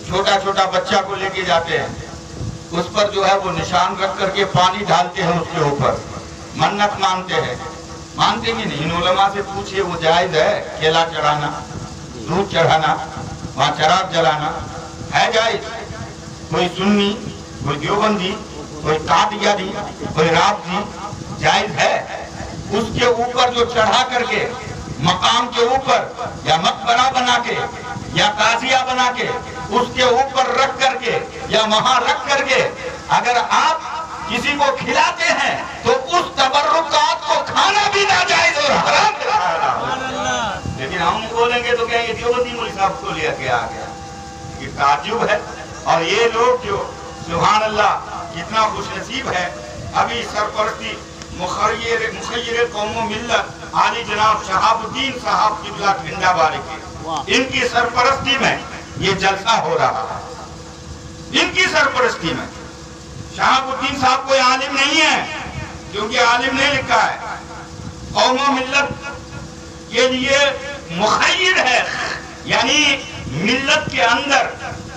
چھوٹا چھوٹا بچہ کو لے کے جاتے ہیں، اس پر جو ہے وہ نشان رکھ کر کے پانی ڈالتے ہیں اس کے اوپر، منت مانتے ہیں، مانتے بھی نہیں۔ ان علماء سے پوچھئے وہ جائز ہے کیلا چڑھانا، دودھ چڑھانا، وہاں چراغ جلانا ہے جائز؟ کوئی سنی، کوئی دیوبندی، کوئی قادیانی، کوئی رافضی جائز ہے؟ اس کے اوپر جو چڑھا کر کے مقام کے اوپر یا مقبرہ بنا کے یا قاضیہ بنا کے اس کے اوپر رکھ کر کے یا وہاں رکھ کر کے اگر آپ کسی کو کھلاتے ہیں تو اس تبرکات کو کھانا بھی ناجائز اور حرام۔ لیکن ہم بولیں گے تو کہیں گے دیوبندی مولوی صاحب کو لے کے آ گیا۔ یہ تعجب ہے۔ اور یہ لوگ جو سبحان اللہ کتنا خوش نصیب ہے، ابھی سرپرستی مخیر قوم و ملت عالی جناب شہاب الدین صاحب قبلہ ٹھنڈا بارے کے، ان کی سرپرستی میں یہ جلسہ ہو رہا ہے۔ ان کی سرپرستی میں شہاب الدین صاحب کوئی عالم نہیں ہے، کیونکہ عالم نے لکھا ہے قوم و ملت کے لیے مخیر ہے، یعنی ملت کے اندر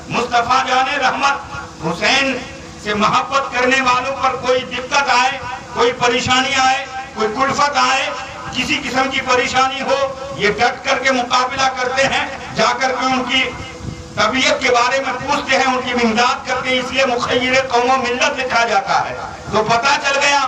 مصطفیٰ جان رحمت حسین سے محبت کرنے والوں پر کوئی دقت آئے، کوئی پریشانی آئے، کوئی کلفت آئے، کسی قسم کی پریشانی ہو، یہ ڈٹ کر کے مقابلہ کرتے ہیں، جا کر کے ان کی طبیعت کے بارے میں پوچھتے ہیں، ان کی امداد کرتے ہیں، اس لیے مخیر قوم و ملت لکھا جاتا ہے۔ تو پتہ چل گیا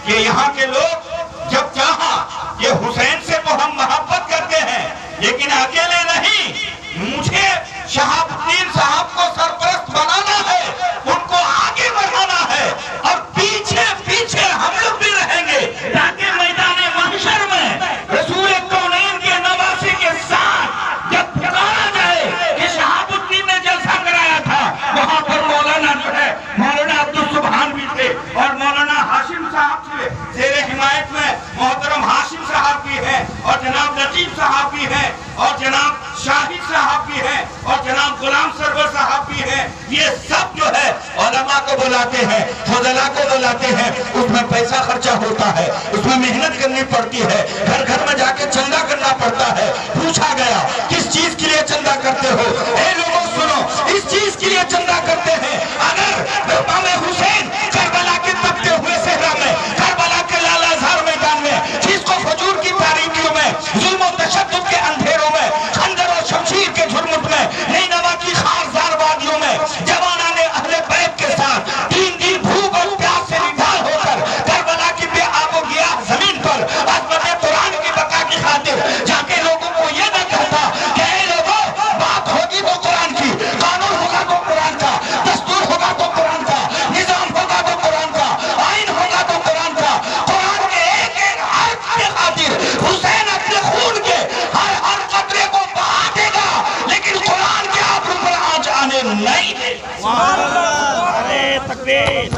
کہ یہاں کے لوگ جب چاہا کہ حسین سے تو ہم محبت کرتے ہیں لیکن اکیلے نہیں، مجھے شہاب الدین صاحب کو سرپرست بنانا ہے، ان کو آگے بڑھانا ہے، اور پیچھے پیچھے ہم لوگ بھی رہیں گے تاکہ میدان محشر میں رسول کونین کے نواسے کے ساتھ جب پکارا جائے کہ شہاب الدین نے جلسہ کرایا تھا، وہاں پر مولانا جو ہے مولانا عبدالسبحان بھی تھے اور مولانا ہاشم صاحب تھے، زیر حمایت میں محترم ہاشم صاحب بھی ہیں اور جناب لطیف صاحب بھی ہیں اور جناب شاہد صاحب بھی ہیں اور جناب غلام سرور صاحب بھی ہیں۔ یہ سب جو ہے علماء کو بلاتے ہیں، فضلاء کو بلاتے ہیں، اس میں پیسہ خرچہ ہوتا ہے، اس میں محنت کرنی پڑتی ہے، گھر گھر میں جا کے چندہ کرنا پڑتا ہے۔ پوچھا گیا کس چیز کے لیے چندہ کرتے ہو؟ اے لوگوں سنو، اس چیز کے لیے چندہ کرتے ہیں اگر امام حسین کربلا کے تپتے ہوئے صحرا میں، کربلا کے لالہ زار میدان میں، جس کو فجور کی تاریکیوں میں، ظلم و تشدد کے اندھیروں میں، خنجر اور شمشیر کے جھرمٹ میں، نینوا کی خارزار وادیوں میں جوانان اہل بیت کے ساتھ تین دن بھوک اور پیاس سے نڈھال ہو کر کربلا کی بے آب و گیاہ زمین پر عظمت قرآن کی بقا کی خاطر جا کے لوگوں کو یہ نہ کہتا کہ اے لوگوں بات ہوگی تو قرآن کی، قانون ہوگا تو قرآن کا، دستور ہوگا تو قرآن کا، نظام ہوگا تو قرآن کا، آئین ہوگا تو قرآن کا، قرآن کے ایک ایک حرف کے خاطر حسین اپنے خون کے ہر قطرے کو بہا دے گا لیکن قرآن کے آبرو پر آنچ آنے نہیں دے گا۔ نعرہ تکبیر،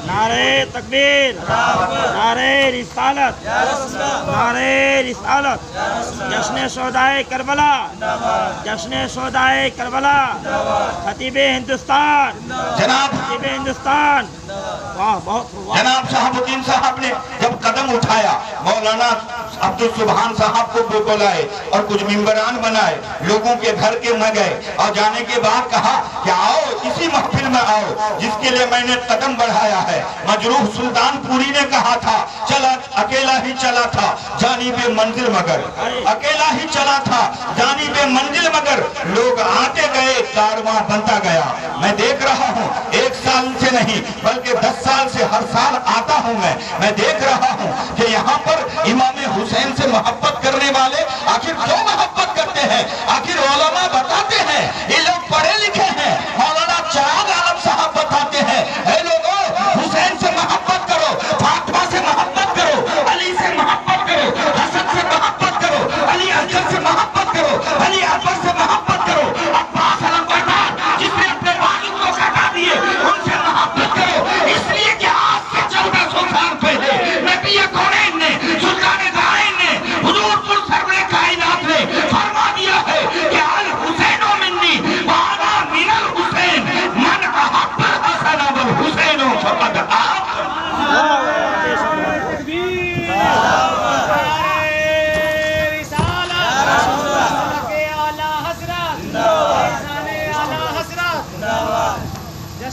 نعرہ تکبیر، نعرہ رسالت، نعرہ رسالت، جشن شہدائے کربلا، جشن شہدائے کربلا، خطیب ہندوستان، خطیب ہندوستان۔ واہ بہت جناب شہاب الدین صاحب نے جب قدم اٹھایا، مولانا عبدالسبحان صاحب کو بلائے اور کچھ ممبران بنائے، لوگوں کے گھر کے میں گئے اور جانے کے بعد کہا کہ آؤ اسی محفل میں آؤ جس کے لیے میں نے قدم بڑھایا ہے۔ مجروح سلطان پوری نے کہا تھا چلا اکیلا ہی چلا تھا جانب منزل مگر، اکیلا ہی چلا تھا جانب منزل مگر، لوگ آتے گئے کارواں بنتا گیا۔ میں دیکھ رہا ہوں ایک سال سے نہیں بلکہ 10 سال سے ہر سال آتا ہوں میں دیکھ رہا ہوں کہ یہاں پر امام حسین سے محبت کرنے والے آخر کیوں محبت کرتے ہیں؟ آخر علماء بتاتے ہیں، یہ لوگ پڑھے لکھے ہیں، مولانا چراغ عالم صاحب بتاتے ہیں اے لوگوں حسین سے محبت کرو، فاطمہ سے محبت کرو، علی سے محبت کرو، حسن سے محبت کرو، علی اصغر سے محبت کرو، علی اکبر سے محبت کرو، عباس علمبردار جس نے اپنے والد کو کٹا دیے ان سے محبت کرو، اس لیے کہ آج سے 1400 سال پہلے نبی کونین نے، سلطان دارین نے، حضور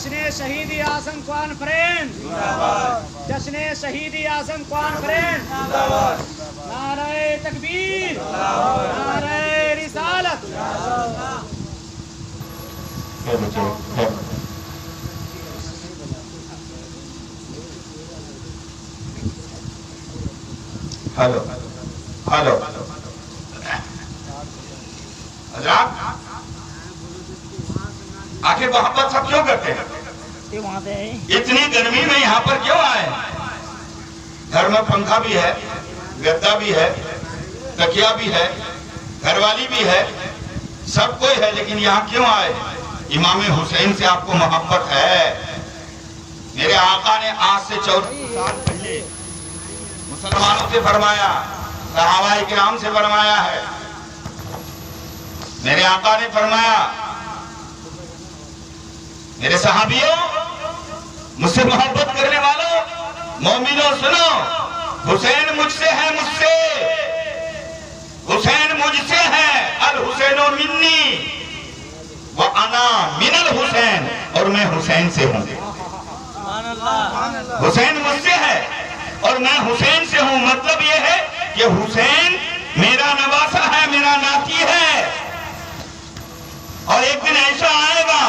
جشن شہید اعظم کانفرنس جشن شہید اعظم کانفرنس نعرہ تکبیر نعرہ رسالت ہلو ہلو حضرات آخر محبت سب کیوں کرتے ہیں؟ اتنی گرمی میں یہاں پر کیوں آئے؟ گھر میں پنکھا بھی ہے، گدا بھی ہے، تکیا بھی ہے، گھر والی بھی ہے، سب کوئی ہے، لیکن یہاں کیوں آئے؟ امام حسین سے آپ کو محبت ہے۔ میرے آقا نے آج سے 14 سال پہلے مسلمانوں سے فرمایا، صحابہ کرام سے فرمایا ہے، میرے آقا نے فرمایا میرے صحابیوں، مجھ سے محبت کرنے والوں، مومنوں سنو، حسین مجھ سے ہے، مجھ سے حسین مجھ سے ہے، الحسین منی وَأَنَا مِنَ الْحُسَيْنِ، اور میں حسین سے ہوں۔ حسین مجھ سے ہے اور میں حسین سے ہوں، مطلب یہ ہے کہ حسین میرا نواسہ ہے، میرا ناتی ہے، اور ایک دن ایسا آئے گا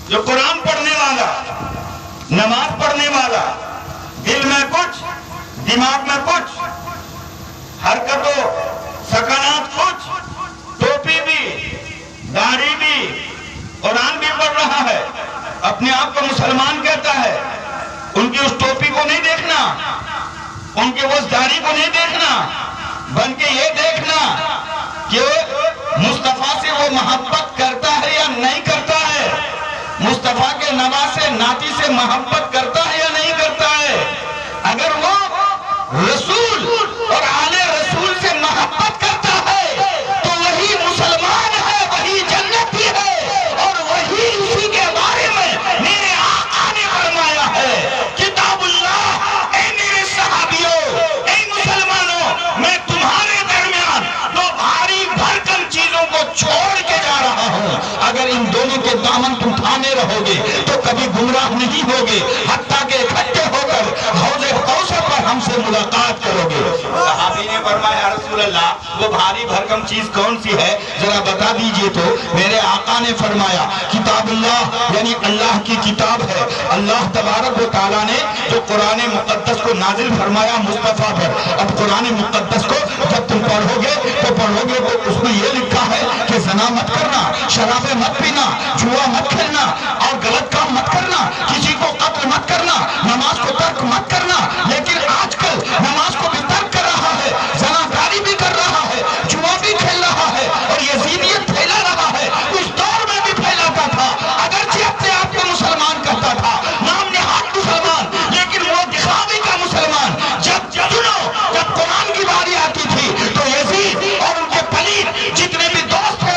جو قرآن پڑھنے والا، نماز پڑھنے والا، دل میں کچھ، دماغ میں کچھ، حرکت و سکنات کچھ، ٹوپی بھی، داڑھی بھی، قرآن بھی پڑھ رہا ہے، اپنے آپ کو مسلمان کہتا ہے، ان کی اس ٹوپی کو نہیں دیکھنا، ان کی اس داڑھی کو نہیں دیکھنا، بلکہ یہ دیکھنا کہ مصطفیٰ سے وہ محبت کرتا ہے یا نہیں کرتا ہے، مصطفیٰ کے نواسے ناتی سے محبت کرتا ہے یا نہیں کرتا ہے۔ اگر وہ رسول اور آل رسول سے محبت کرتا ہے تو وہی مسلمان ہے، وہی جنتی ہے، اور وہی اسی کے بارے میں میرے آقا نے فرمایا ہے، کتاب اللہ، اے میرے صحابیوں، اے مسلمانوں، میں تمہارے درمیان دو بھاری بھرکم چیزوں کو چھوڑ کے جا رہا ہوں، اگر ان دونوں کے دامن تم تھامے رہو گے تو کبھی گمراہ نہیں ہوگے، حتیٰ کہ اکٹھے ہو کر حوض کوثر پر ہم سے ملاقات کرو گے۔ صحابی نے فرمایا رسول اللہ وہ بھاری بھرکم چیز کون سی ہے ذرا بتا دیجئے تو؟ میرے آقا نے فرمایا کتاب اللہ، یعنی اللہ کی کتاب ہے۔ اللہ تبارک و تعالیٰ نے جو قرآن مقدس کو نازل فرمایا مصطفیٰ پر، اب قرآن مقدس کو جب تم پڑھو گے تو اس میں یہ لکھا ہے کہ زنا مت کرنا، شرابیں مت پینا، جوا مت کھیلنا، اور غلط کام مت کرنا، کسی کو قتل مت کرنا، نماز کو ترک مت کرنا۔ لیکن آج کل نماز کو بھی ترک کر رہا ہے، زناکاری بھی کر رہا ہے، جوا بھی کھیل رہا ہے، اور یزیدیت پھیلا رہا ہے۔ اس دور میں بھی پھیلاتا تھا، اگرچہ اپنے آپ کو مسلمان کہتا تھا، نام نہاد مسلمان، لیکن وہ دکھاوے کا مسلمان۔ جب قرآن کی باری آتی تھی تو یزید اور ان کے پلید جتنے بھی دوست تھے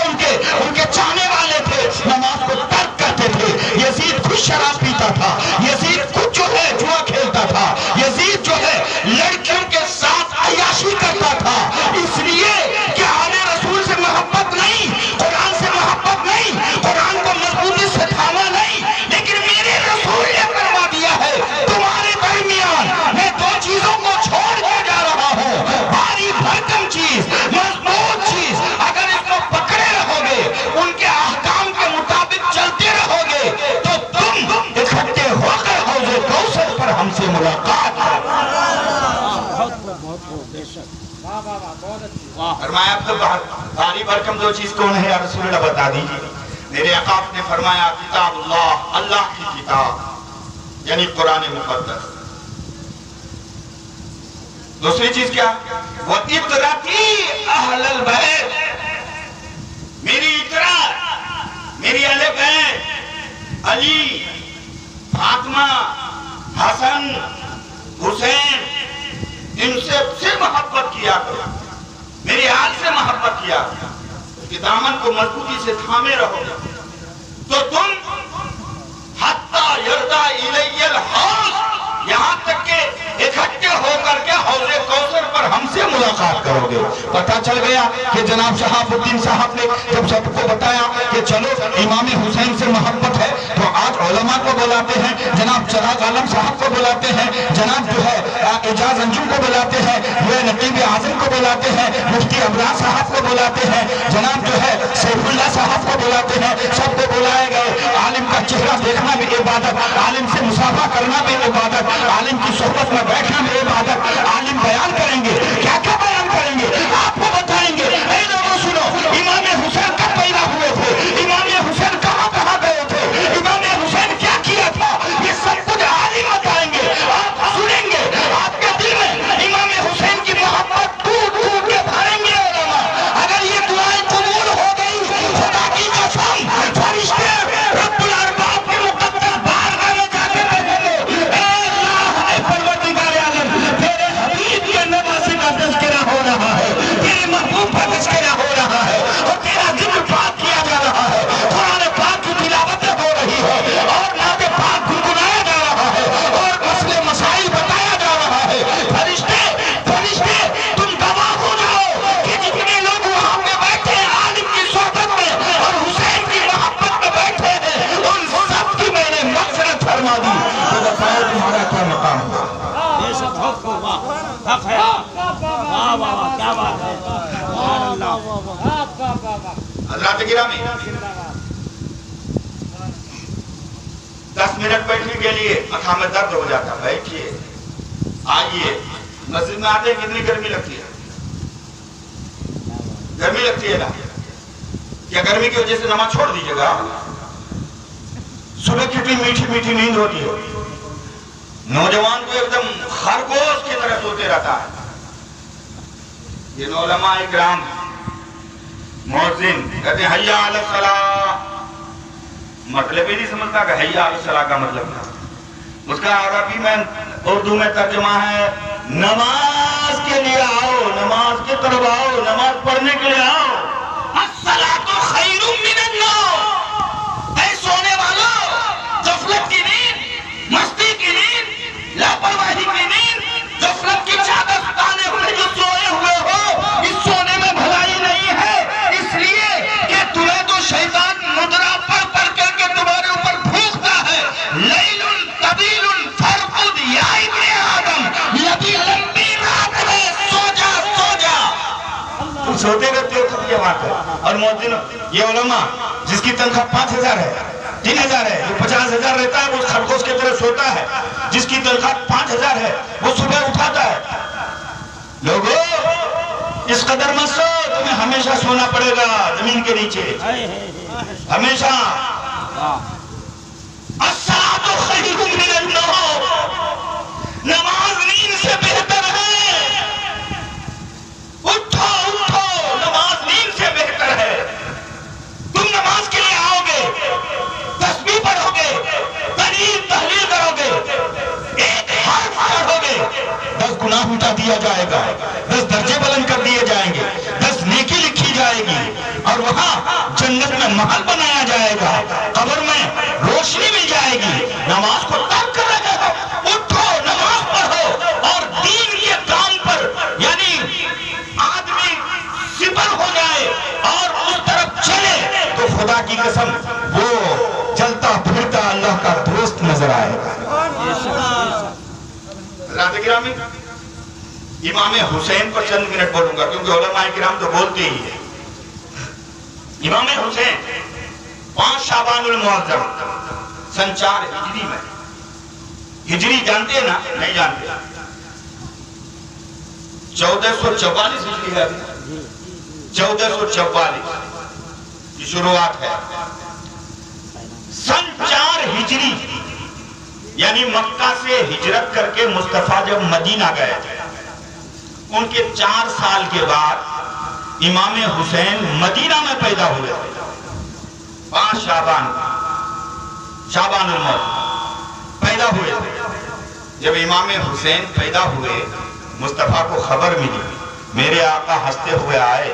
ان کے چاہنے والے تھے، نماز کو ترک کرتے تھے۔ یزید خود شراب پیتا تھا، یزید خود جو ہے جوا کھیلتا تھا، یزید جو ہے لڑکیوں کے ساتھ عیاشی کرتا تھا، اس لیے کہ آل رسول سے محبت نہیں، قرآن سے محبت نہیں، قرآن کو مضبوطی سے تھاما نہیں، لیکن میرے رسول نے فرما دیا ہے تمہارے درمیان میں دو چیزوں کو چھوڑ کے جا رہا ہوں، بھاری بھرکم چیز، مضبوط چیز، اگر اس کو پکڑے رہو گے، ان کے احکام کے مطابق چلتے رہو گے تو تم اکٹھے ہو کر حوض کوثر پر ہم سے ملاقات کرو۔ فرمایا اب تو بھاری بھرکم دو چیز کون ہے یا رسول اللہ بتا دیجیے؟ میرے آقا نے فرمایا کتاب اللہ، اللہ کی کتاب یعنی قرآن مقدس۔ دوسری چیز کیا؟ وَإِطْرَتِي أَهْلَ الْبَيْتِ، میری اطراء، میری اہل بیت، علی، فاطمہ، حسن، حسین، ان سے محبت کیا کرو، میری آل سے محبت کیا کرو، اس کے دامن کو مضبوطی سے تھامے رہو تو تم حتی یردا الی الحوض، یہاں تک کہ اکٹھے ہو کر کے حوض کوثر پر ہم سے ملاقات کرو گے۔ پتہ چل گیا کہ جناب شہاب الدین صاحب نے جب سب کو بتایا کہ چلو امام حسین سے محبت ہے تو آج علماء کو بلاتے ہیں، جناب چراغ عالم صاحب کو بلاتے ہیں، جناب جو ہے اعجاز انجم کو بلاتے ہیں، وہ نقیب اعظم کو بلاتے ہیں، مفتی ابراز صاحب کو بلاتے ہیں، جناب جو ہے سیف اللہ صاحب کو بلاتے ہیں، سب کو بلائے گئے۔ عالم کا چہرہ دیکھنا بھی عبادت، عالم سے مصافحہ کرنا بھی عبادت، عالم کی صحبت میں بیٹھنا بھی عبادت۔ عالم بیان کریں گے، کیا کیا بیان کریں گے آپ کو بتائیں گے۔ اے لوگوں سنو، امام حسین کب پیدا ہوئے تھے، امام حسین کہاں کہاں گئے تھے، امام حسین کیا کیا تھا، یہ سب کچھ عالم بتائیں گے، آپ سنیں گے۔ آپ کے دل میں امام حسین کی محبت ٹوٹ ٹوٹ کے بھریں گے علماء۔ اگر یہ دعائیں قبول ہو گئی، خدا کی قسم فرشتے رب الارباب کے مقدس بارگاہ میں جا کے کہیں گے، اے اللہ اے پروردگار عالم، تیرے حبیب کے نواسے کا تذکرہ ہو رہا ہے، تیرے محبوب کا تذکرہ ہو رہا ہے، اور تیرا ذکر پاک کیا جا رہا ہے، قرآن پاک کی تلاوت ہو رہی ہے، اور نعت پاک گنگنایا جا رہا ہے، اور مسئلے مسائل بتایا جا رہا ہے۔ فرشتے تم گواہ ہو جاؤ کہ جتنے لوگ وہاں پہ بیٹھے ہیں عالم کی صحبت میں اور حسین کی محبت میں بیٹھے ہیں، ان سب کی میں نے مغفرت فرما دی۔ تو بتاؤ تمہارا کیا مقام ہوا؟ حق ہے، واہ واہ واہ، کیا بات ہے، حضرات گرامی، 10 منٹ بیٹھنے کے لیے ماتھا میں درد ہو جاتا، بیٹھیے، آئیے۔ مسجد میں آتے ہیں کتنی گرمی لگتی ہے، گرمی لگتی ہے نا، کیا گرمی کی وجہ سے نماز چھوڑ دیجیے گا؟ صبح کتنی میٹھی میٹھی نیند ہوتی ہے، نوجوان کو ایک دم خرگوش کی طرح سوتے رہتا ہے۔ یہ علماء اکرام مؤذن کہتے ہیں حی علی الصلاۃ، مطلب ہی نہیں سمجھتا کہ حی علی الصلاۃ کا مطلب کیا۔ اس کا عربی میں اردو میں ترجمہ ہے نماز کے لیے آؤ، نماز کی طرف آؤ، نماز پڑھنے کے لیے آؤ۔ الصلاۃ خیر من النوم، اے سونے والو، غفلت کی نیند، مستی کی نیند، لاپرواہی کی نیند، غفلت کی چادر تانے ہوئے جو سوئے ہوئے ہو، اس سونے میں بھلائی نہیں ہے، اس لیے کہ تمہیں تو شیطان مدرا پڑھ پڑھ کر کے تمہارے اوپر پھونکتا ہے۔ لیل طویل فرقد یا ابن آدم، لبی لمبی رات ہے، سو جا سو جا۔ تم سوتے رہتے ہو کب یہ بات ہے؟ اور مؤذن یہ علماء جس کی تنخواہ 5,000 ہے، 3,000 ہے، جو 50,000 رہتا ہے وہ خرگوش کی طرح سوتا ہے، جس کی تنخواہ 5,000 ہے وہ صبح اٹھاتا ہے۔ لوگوں اس قدر مت سو، تمہیں ہمیشہ سونا پڑے گا زمین کے نیچے، ہمیشہ۔ الصلاۃ خیر من النوم، نماز نیند سے بہتر ہے، اٹھو اٹھو، نماز نیند سے بہتر ہے۔ تم نماز کے لیے آؤ گے، تسبیح پڑھو گے، تحلیل کرو گے، ایک حرف پڑھو گے، 10 گناہ مٹا دیا جائے گا، 10 درجے بلند کر دیے جائیں گے، 10 نیکی لکھی جائے گی، اور وہاں جنت میں محل بنایا جائے گا، قبر میں روشنی مل جائے گی۔ نماز کو ترک کر رہے ہو، اٹھو نماز پڑھو، اور دین کے کام پر یعنی آدمی سپر ہو جائے اور اس طرف چلے تو خدا کی قسم وہ چلتا پھرتا اللہ کا دوست نظر آئے گا۔ حضرات گرامی، امام حسین پر چند منٹ بولوں گا کیونکہ علماء کرام تو بولتے ہی ہیں۔ امام حسین 5 شعبان المعظم سن 4 ہجری میں، ہجری جانتے ہیں نا؟ نہیں جانتے؟ 1444 ہجری ہے، 1444 کی شروعات ہے۔ سن 4 ہجری یعنی مکہ سے ہجرت کر کے مصطفیٰ جب مدینہ گئے، ان کے 4 سال کے بعد امام حسین مدینہ میں پیدا ہوئے۔ 5 شعبان الموت پیدا ہوئے۔ جب امام حسین پیدا ہوئے، مصطفیٰ کو خبر ملی، میرے آقا ہنستے ہوئے آئے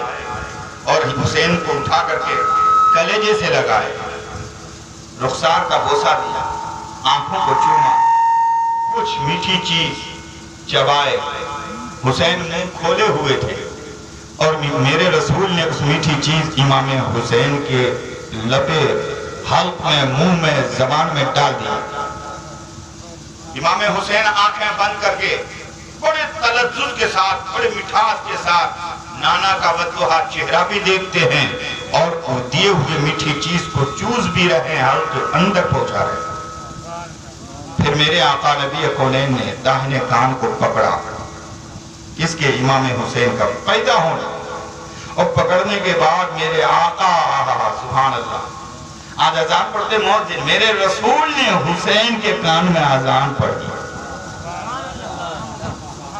اور حسین کو اٹھا کر کے کلیجے سے لگائے، رخسار کا بوسہ دیا، آنکھوں کو چوما، کچھ میٹھی چیز چبائے۔ حسین منہ کھولے ہوئے تھے اور میرے رسول نے اس میٹھی چیز امام حسین کے لبے حلق میں، منہ میں، زبان میں ڈال دیا۔ امام حسین آنکھیں بند کر کے بڑے تلذذ کے ساتھ، بڑے مٹھاس کے ساتھ نانا کا بدوہا چہرہ بھی دیکھتے ہیں اور دیے ہوئے میٹھی چیز کو چوس بھی رہے ہیں، حلق کے اندر پہنچا رہے ہیں۔ پھر میرے آقا نبی کونین نے داہنے کان کو پکڑا، کس کے؟ امام حسین کا پیدا ہونا، اور پکڑنے کے بعد میرے آقا، سبحان اللہ، آج اذان پڑھتے مؤذن، میرے رسول نے حسین کے کان میں اذان پڑھ دی۔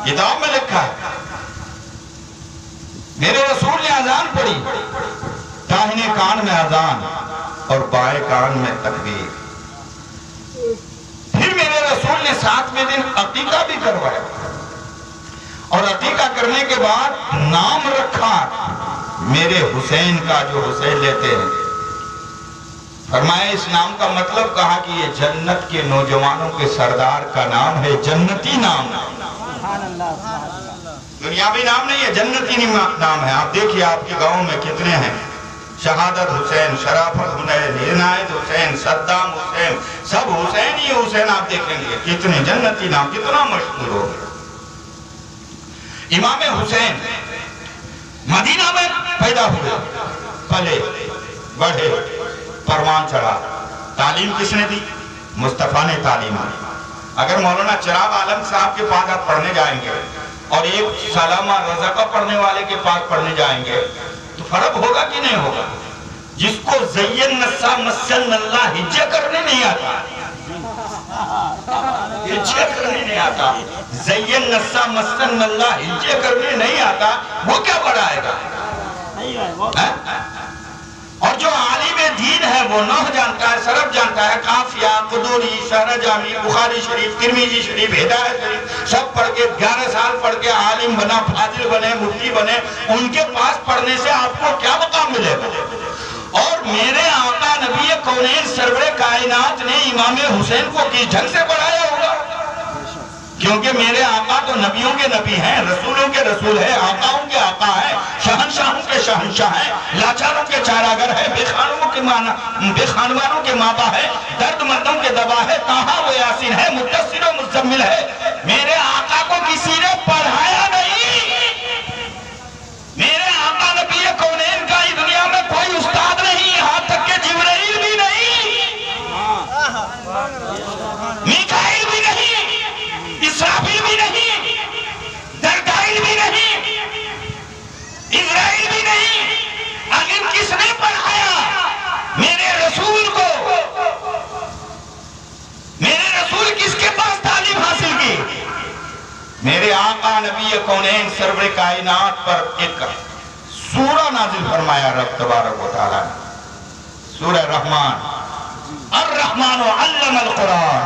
کتاب میں لکھا ہے میرے رسول نے اذان پڑھی، داہنے کان میں اذان اور بائیں کان میں تکبیر۔ پھر میرے رسول نے 7ویں دن عقیقہ بھی کروایا، اور عقیقہ کرنے کے بعد نام رکھا میرے حسین کا، جو حسین لیتے ہیں۔ فرمایا اس نام کا مطلب، کہا کہ یہ جنت کے نوجوانوں کے سردار کا نام ہے، جنتی نام ہے، دنیاوی نام نہیں ہے، جنتی نام ہے۔ آپ دیکھیے آپ کے گاؤں میں کتنے ہیں، شہادت حسین، شرافت حسین، عنایت حسین، صدام حسین، سب حسین ہی حسین، آپ دیکھیں گے کتنے جنتی نام، کتنا مشہور ہو گئے۔ امام حسین مدینہ میں پیدا ہوئے، پلے بڑھے، پروان چڑھا۔ تعلیم کس نے دی؟ مصطفیٰ نے تعلیم دی۔ اگر مولانا چراغ عالم صاحب کے پاس آپ پڑھنے جائیں گے اور ایک سلامہ رضاقہ پڑھنے والے کے پاس پڑھنے جائیں گے تو فرق ہوگا کہ نہیں ہوگا؟ جس کو زین نسا مسن اللہ ہجے کرنے نہیں آتا، ہجے کرنے نہیں آتا، زین نسا مسن اللہ ہجے کرنے نہیں آتا، وہ کیا پڑھائے گا؟ اور جو عالم دین ہے وہ نحو جانتا ہے، صرف جانتا ہے، قافیہ، قدوری، شرح جامی، بخاری شریف، ترمذی شریف، ہدایت شریف سب پڑھ کے 11 سال پڑھ کے عالم بنا، فاضل بنے، مفتی بنے، ان کے پاس پڑھنے سے آپ کو کیا مقام ملے گا؟ اور میرے آقا نبی کونین سرور کائنات نے امام حسین کو کس ڈھنگ سے پڑھایا ہوگا؟ کیونکہ میرے آقا تو نبیوں کے نبی ہیں، رسولوں کے رسول ہیں، آقاؤں کے آقا ہیں، شہنشاہوں کے شہنشاہ ہیں، لاچاروں کے چاراگر ہیں، بے خانوانوں کے مابا ہے، درد مردوں کے دوا ہے، طٰہٰ و یاسین ہے، مدثر و مزمل ہے۔ میرے آقا کو کسی نے پڑھایا نہیں۔ میرے آقا نبی کونین کا اس دنیا میں کوئی استاد نہیں، یہاں تک کہ جبرائیل بھی نہیں، میکائیل بھی نہیں، اسرافیل بھی نہیں، درگائیل بھی نہیں، اسرائیل بھی نہیں۔ آخر کس نے پڑھایا؟ میرے رسول کو۔ میرے رسول کس کے پاس تعلیم حاصل کی؟ میرے آقا نبی کونین سرور کائنات پر ایک سورہ نازل فرمایا رب تبارک و تعالیٰ نے، سورہ رحمان۔ الرحمن علم القرآن،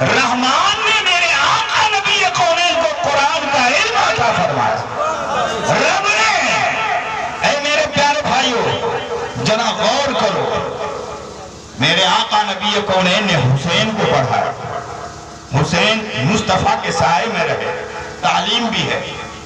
رحمان نے میرے آقا نبی کونین کو قرآن کا علم عطا فرمایا۔ رب نے، اے میرے پیارے بھائیوں ذرا غور کرو، میرے آقا نبی کونین نے حسین کو پڑھایا۔ حسین مصطفیٰ کے سائے میں رہے، تعلیم بھی ہے،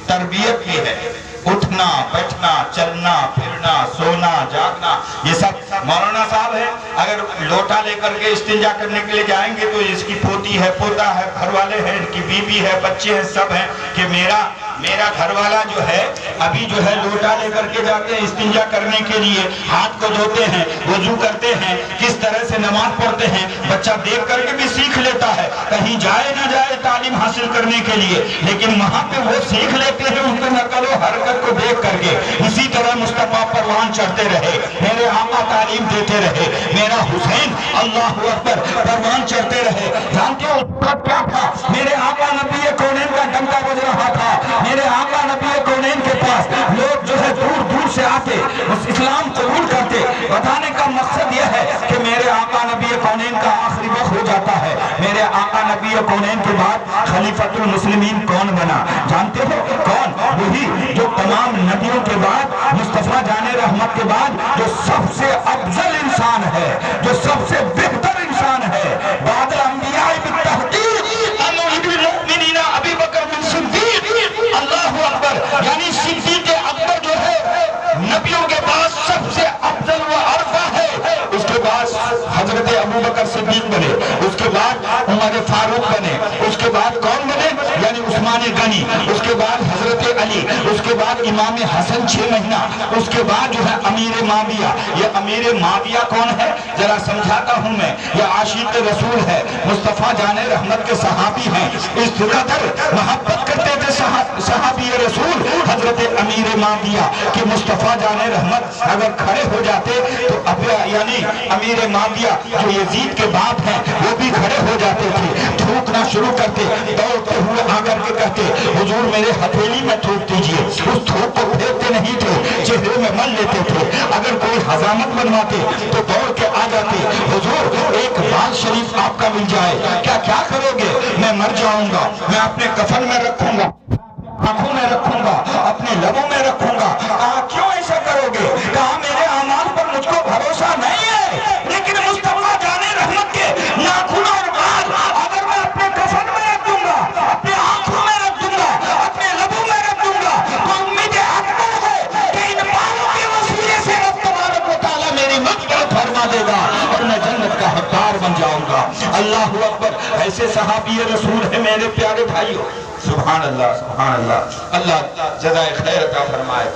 تربیت بھی ہے، اٹھنا بیٹھنا چلنا پھرنا سونا جاگنا، یہ سب مولانا صاحب ہے، اگر لوٹا لے کر کے استنجا کرنے کے لیے جائیں گے تو اس کی پوتی ہے، پوتا ہے، گھر والے ہیں، ان کی بیوی ہے، بچے ہیں، سب ہیں کہ میرا گھر والا جو ہے ابھی جو ہے لوٹا لے کر کے جاتے ہیں استنجا کرنے کے لیے، ہاتھ کو دھوتے ہیں، وضو کرتے ہیں، کس طرح سے نماز پڑھتے ہیں، بچہ دیکھ کر کے بھی سیکھ لیتا ہے، کہیں جائے نہ جائے تعلیم حاصل کرنے کے لیے، لیکن وہاں پہ وہ سیکھ لیتے ہیں ان کے نقل و حرکت کو دیکھ کر کے۔ اسی طرح مصطفیٰ پروان چڑھتے رہے، میرے آقا تعلیم دیتے رہے، میرا حسین اللہ اکبر پروان چڑھتے رہے۔ جانتے ہو اس وقت کیا تھا؟ میرے آقا نبی کونین کا ڈنکا بج رہا تھا۔ میرے آقا نبی کونین کے پاس لوگ جو ہے دور دور سے آتے، اس اسلام قبول کرتے۔ بتانے کا مقصد یہ ہے کہ میرے آقا نبی کونین کا آخری وقت ہو جاتا ہے۔ میرے آقا نبی کونین کے بعد خلیفۃ المسلمین کون بنا؟ جانتے ہو کون؟ وہی جو تمام نبیوں کے بعد، مصطفیٰ جان رحمت کے بعد جو سب سے افضل انسان ہے، جو سب سے بہتر انسان ہے، بعد الانبیاء بالتحقیق امیر المؤمنین ابی بکر صدیق، اللہ اکبر، یعنی صدیق اکبر جو ہے نبیوں کے بعد سب سے افضل و ارفع ہے، اس کے بعد حضرت ابو بکر صدیق بنے، اس کے بعد عمر فاروق بنے، اس کے بعد کون بنے؟ یعنی عثمان غنی، اس کے بعد حضرت علی، اس کے بعد امام حسن 6 مہینہ، اس کے بعد جو ہے امیر معاویہ۔ یہ امیر معاویہ کون ہے؟ ذرا سمجھاتا ہوں میں، یہ عاشق رسول ہے، مصطفیٰ جان رحمت کے صحابی ہیں، اس قدر محبت کرتے تھے صحابی رسول حضرت امیر معاویہ کہ مصطفیٰ جان رحمت اگر کھڑے ہو جاتے تو یعنی امیر معاویہ جو یزید کے باپ ہیں وہ بھی کھڑے ہو جاتے تھے، تھوکنا شروع کرتے، دوڑتے ہوئے آ کر کے کہتے حضور میرے ہتھیلی میں تھوک دیجئے۔ اس تھوک کو پھینکتے نہیں تھے، چہرے میں مل لیتے تھے۔ اگر کوئی حزامت بنواتے تو دوڑ کے آ جاتے، حضور ایک بال شریف آپ کا مل جائے، کیا کرو گے؟ میں مر جاؤں گا، میں اپنے کفن میں رکھوں گا، آنکھوں میں رکھوں گا، اپنے لبوں میں رکھوں گا۔ کہا کیوں ایسا کرو گے؟ کہا میرے اعمال پر مجھ کو بھروسہ نہیں ہے، لیکن مصطفیٰ جان رحمت کے ناخن اور بال اگر میں اپنے کفن میں رکھ دوں گا، اپنے آنکھوں میں رکھ دوں گا، اپنے لبوں میں رکھ دوں گا، تو امید حتمی ہے کہ ان بالوں کے وسیلے سے رب تبارک و تعالیٰ میری مغفرت فرما دے گا اور میں جنت کا حقدار بن جاؤں گا۔ اللہ اکبر! ایسے صحابی رسول ہیں میرے پیارے بھائیوں، سبحان اللہ سبحان اللہ، اللہ جزائے خیر عطا فرمائے۔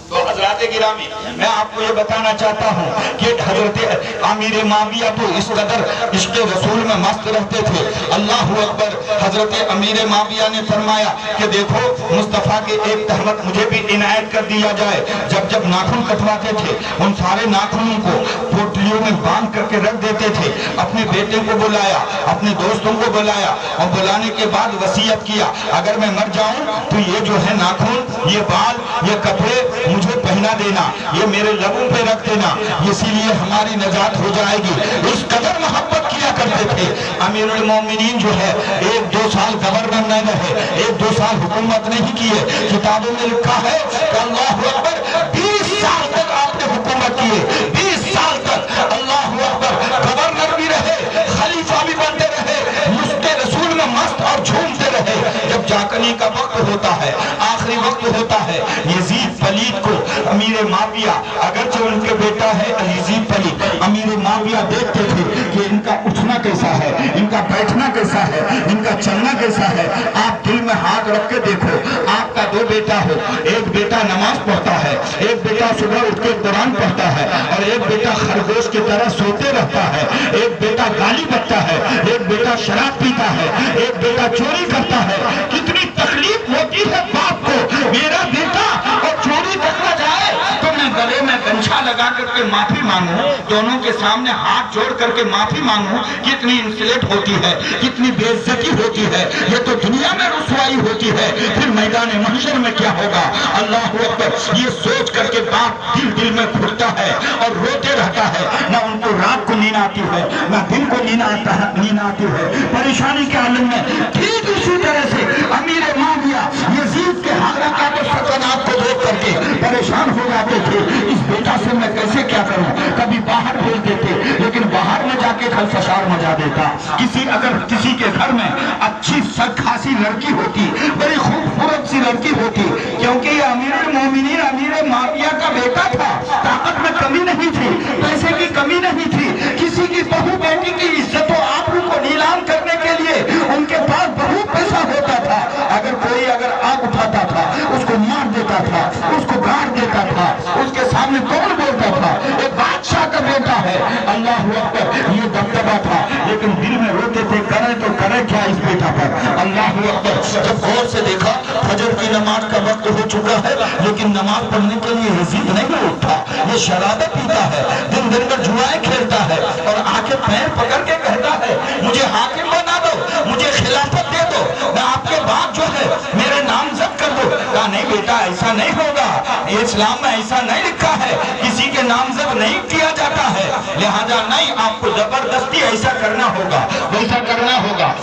تو حضرات گرامی، میں آپ کو یہ بتانا چاہتا ہوں کہ حضرت امیر معاویہ تو اس قدر عشق رسول میں مست رہتے تھے۔ اللہ اکبر! حضرت امیر معاویہ نے فرمایا کہ دیکھو مصطفیٰ کے ایک تہمت مجھے بھی عنایت کر دیا جائے۔ جب ناخن کٹواتے تھے ان سارے ناخنوں کو پوٹلیوں میں باندھ کر کے رکھ دیتے تھے۔ اپنے بیٹے کو بلایا، اپنے دوستوں کو بلایا اور بلانے کے بعد وصیت کیا اگر میں مر جاؤں تو یہ جو ہے ناخن، یہ بال، یہ کپڑے مجھے پہنا دینا، یہ میرے لبوں پہ رکھ دینا، اسی لیے ہماری نجات ہو جائے گی۔ اس قدر محبت کیا کرتے تھے۔ امیر المومنین جو ہے 1-2 سال گورنر نہیں رہے، 1-2 سال حکومت نہیں کیے۔ کتابوں میں لکھا ہے کہ اللہ اکبر 20 سال تک آپ نے حکومت کیے، 20 سال تک اللہ اکبر گورنر بھی رہے، خلیفہ بھی بنتے رہے، مشق رسول میں مست اور جھومتے رہے۔ جب جاگنے کا وقت ہوتا ہے، آخری وقت ہوتا ہے، یزید پلید کو امیر معاویہ اگرچہ ان کے بیٹا ہے یزید پلید، امیر معاویہ دیکھتے تھے کہ ان کا اٹھنا کیسا ہے، ان کا بیٹھنا کیسا ہے، ان کا چلنا کیسا ہے۔ آپ دل میں ہاتھ رکھ کے دیکھو، آپ کا 2 بیٹا ہو، ایک بیٹا نماز پڑھتا ہے، ایک بیٹا صبح اٹھ کے قرآن پڑھتا ہے اور ایک بیٹا خرگوش کی طرح سوتے رہتا ہے، ایک بیٹا گالی بکتا ہے، ایک بیٹا شراب پیتا ہے، ایک بیٹا چوری کرتا ہے۔ کتنی تکلیف ہوتی ہے باپ کو، میرا بیٹا اور چوری کرنا جائے تو میں گلے میں گمچھا لگا کر کے معافی مانگوں، دونوں کے سامنے ہاتھ جوڑ کر کے معافی مانگوں، کتنی انسلٹ ہوتی ہے، کتنی بے عزتی ہوتی ہے۔ یہ تو دنیا میں رسوائی ہوتی ہے، پھر میدان محشر میں کیا ہوگا؟ اللہ اکبر! یہ سوچ کر کے باپ دل میں گھٹتا ہے اور روتے رہتا ہے، نہ ان کو رات کو نیند آتی ہے نہ دن کو نیند آتی ہے، پریشانی کے عالم میں۔ ٹھیک اسی طرح سے امیر معاویہ یزید کے حالات و سکنات کو دیکھ کر کے پریشان ہو جاتے تھے، اس بیٹا سے میں کیسے کیا کروں؟ کبھی باہر بھیج دیتے، لیکن باہر میں جا کے خلفشار مچا دیتا۔ اگر کسی کے گھر میں اچھی خاصی لڑکی ہوتی، بڑی خوبصورت سی لڑکی ہوتی، کیونکہ یہ امیر المومنین امیر معاویہ کا بیٹا تھا، طاقت میں کمی نہیں تھی، پیسے کی کمی نہیں تھی، کسی کی بہو بیٹی کی عزت و آبرو کو نیلام کرنے کے لیے ان کے پاس بہت پیسہ ہوتا تھا۔ اگر آگ اٹھاتا تھا اس کو مار دیتا تھا، اس کو گاڑ دیتا تھا، اس کے سامنے کون بولتا تھا؟ ایک بادشاہ کا بیٹا ہے، اللہ اکبر! یہ دبدبا تھا، لیکن دل میں روتے تھے، کرے تو کرے کیا اس بیٹا پر؟ اللہ اکبر! جب غور سے دیکھا فجر کی نماز کا وقت ہو چکا ہے، لیکن نماز پڑھنے کے لیے یزید نہیں اٹھا، یہ شرابیں پیتا ہے، دن میں جوائیں کھیلتا ہے اور آ کے پیر پکڑ کے کہتا ہے مجھے حاکم بنا دو، مجھے خلافت دے دو، میں آپ کے بعد جو ہے میرے نامزد کر دو۔ کہا نہیں بیٹا ایسا نہیں ہوگا، اسلام میں ایسا نہیں لکھا ہے، کسی کے نامزد نہیں کیا جاتا ہے، لہذا نہیں، آپ کو زبردستی ایسا کرنا ہوگا، ویسا کرنا ہوگا۔